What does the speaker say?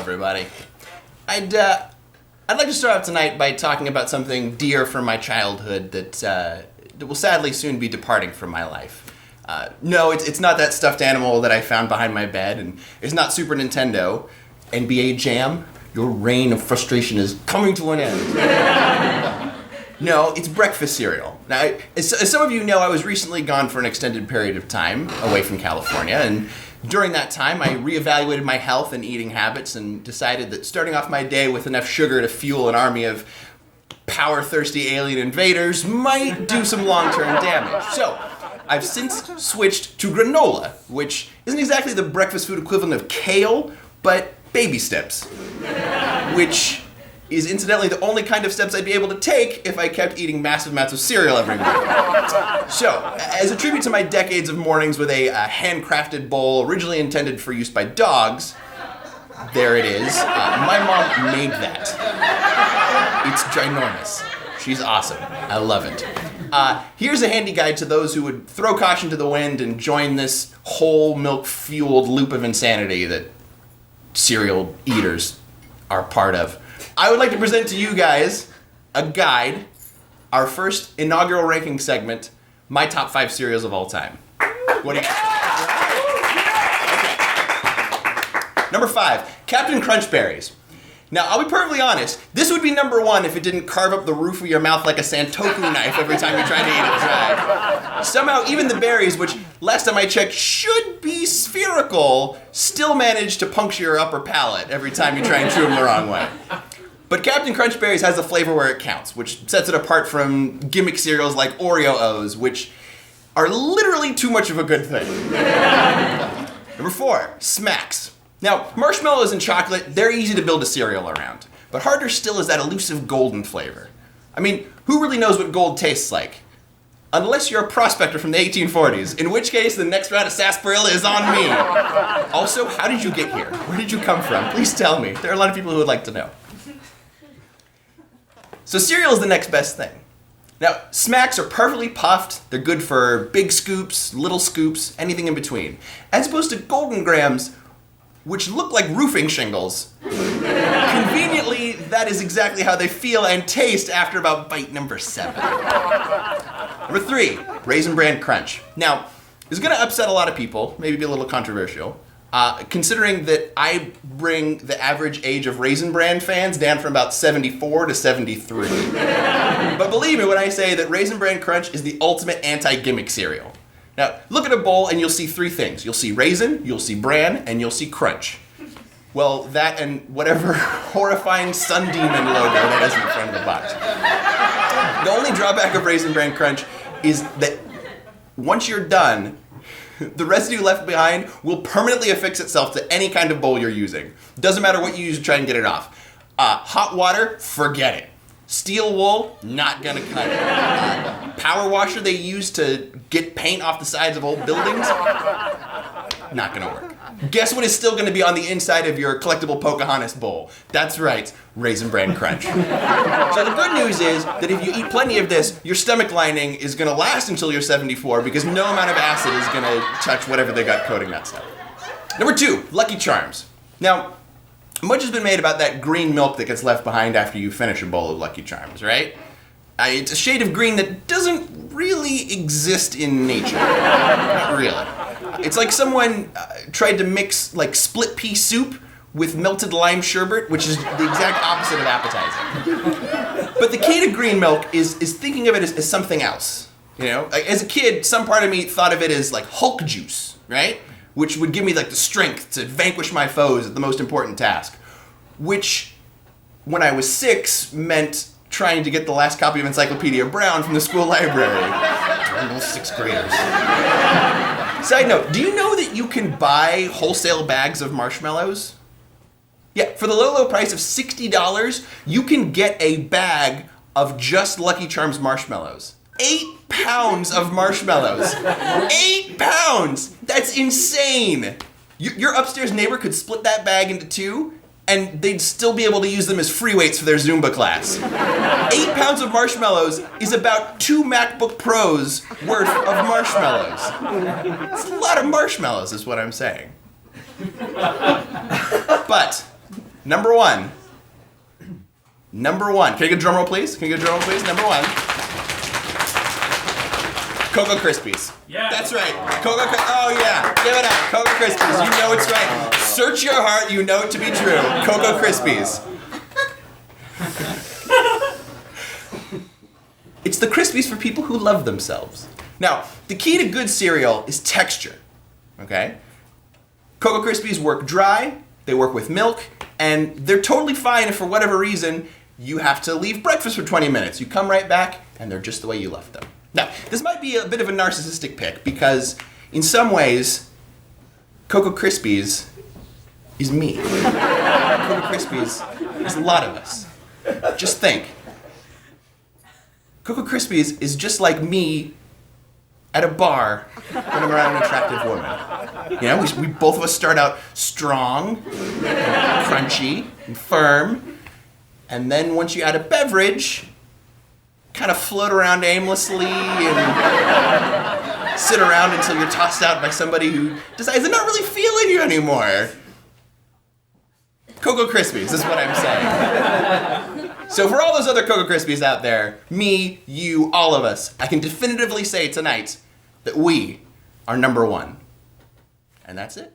everybody. I'd like to start off tonight by talking about something dear from my childhood that will sadly soon be departing from my life. No, it's not that stuffed animal that I found behind my bed, and it's not Super Nintendo. NBA Jam, your reign of frustration is coming to an end. No, it's breakfast cereal. Now, as some of you know, I was recently gone for an extended period of time away from California, and during that time, I reevaluated my health and eating habits and decided that starting off my day with enough sugar to fuel an army of power-thirsty alien invaders might do some long-term damage. So, I've since switched to granola, which isn't exactly the breakfast food equivalent of kale, but baby steps, which is incidentally the only kind of steps I'd be able to take if I kept eating massive amounts of cereal every morning. So, as a tribute to my decades of mornings with a handcrafted bowl originally intended for use by dogs, there it is. My mom made that. It's ginormous. She's awesome. I love it. Here's a handy guide to those who would throw caution to the wind and join this whole milk-fueled loop of insanity that cereal eaters are part of. I would like to present to you guys a guide, our first inaugural ranking segment, my top 5 cereals of all time. What do you okay. Number 5, Captain Crunch Berries. Now, I'll be perfectly honest, this would be number 1 if it didn't carve up the roof of your mouth like a Santoku knife every time you tried to eat it dry. Somehow, even the berries, which last time I checked should be spherical, still manage to puncture your upper palate every time you try and chew them the wrong way. But Captain Crunch Berries has a flavor where it counts, which sets it apart from gimmick cereals like Oreo-O's, which are literally too much of a good thing. Number 4, Smacks. Now, marshmallows and chocolate, they're easy to build a cereal around. But harder still is that elusive golden flavor. I mean, who really knows what gold tastes like? Unless you're a prospector from the 1840s, in which case the next round of sarsaparilla is on me. Also, how did you get here? Where did you come from? Please tell me. There are a lot of people who would like to know. So cereal is the next best thing. Now, Smacks are perfectly puffed. They're good for big scoops, little scoops, anything in between. As opposed to Golden Grahams, which look like roofing shingles. Conveniently, that is exactly how they feel and taste after about bite number 7. Number 3, Raisin Bran Crunch. Now, this is going to upset a lot of people, maybe be a little controversial, considering that I bring the average age of Raisin Bran fans down from about 74 to 73. But believe me when I say that Raisin Bran Crunch is the ultimate anti-gimmick cereal. Now, look at a bowl and you'll see 3 things. You'll see raisin, you'll see bran, and you'll see crunch. Well, that and whatever horrifying sun demon logo that is in front of the box. The only drawback of Raisin Bran Crunch is that once you're done, the residue left behind will permanently affix itself to any kind of bowl you're using. Doesn't matter what you use to try and get it off. Hot water, forget it. Steel wool, not gonna cut it. Power washer they use to get paint off the sides of old buildings, not gonna work. Guess what is still gonna be on the inside of your collectible Pocahontas bowl? That's right, Raisin Bran Crunch. So the good news is that if you eat plenty of this, your stomach lining is gonna last until you're 74 because no amount of acid is gonna touch whatever they got coating that stuff. Number 2, Lucky Charms. Now, much has been made about that green milk that gets left behind after you finish a bowl of Lucky Charms, right? It's a shade of green that doesn't really exist in nature. Not really. It's like someone tried to mix like split pea soup with melted lime sherbet, which is the exact opposite of appetizing. But the key to green milk is thinking of it as something else. You know, like, as a kid, some part of me thought of it as like Hulk juice, right? Which would give me like the strength to vanquish my foes at the most important task. Which, when I was 6, meant trying to get the last copy of Encyclopedia Brown from the school library. Those 6th graders. Side note, do you know that you can buy wholesale bags of marshmallows? Yeah, for the low price of $60, you can get a bag of just Lucky Charms marshmallows. 8 pounds of marshmallows. 8 pounds! That's insane! Your upstairs neighbor could split that bag into 2, and they'd still be able to use them as free weights for their Zumba class. 8 pounds of marshmallows is about 2 MacBook Pros worth of marshmallows. It's a lot of marshmallows, is what I'm saying. But Number one. Number one. Can I get a drum roll, please? Can I get a drum roll, please? Number one. Cocoa Krispies. Yeah. That's right. Oh yeah. Give it up. Cocoa Krispies. You know it's right. Search your heart. You know it to be true. Cocoa Krispies. It's the Krispies for people who love themselves. Now, the key to good cereal is texture. Okay? Cocoa Krispies work dry. They work with milk. And they're totally fine if for whatever reason you have to leave breakfast for 20 minutes. You come right back and they're just the way you left them. Now, this might be a bit of a narcissistic pick because in some ways, Cocoa Krispies is me. Cocoa Krispies is a lot of us. Just think. Cocoa Krispies is just like me at a bar when I'm around an attractive woman. You know, we both of us start out strong, and crunchy, and firm, and then once you add a beverage, kind of float around aimlessly and sit around until you're tossed out by somebody who decides they're not really feeling you anymore. Cocoa Krispies is what I'm saying. So for all those other Cocoa Krispies out there, me, you, all of us, I can definitively say tonight that we are number one. And that's it.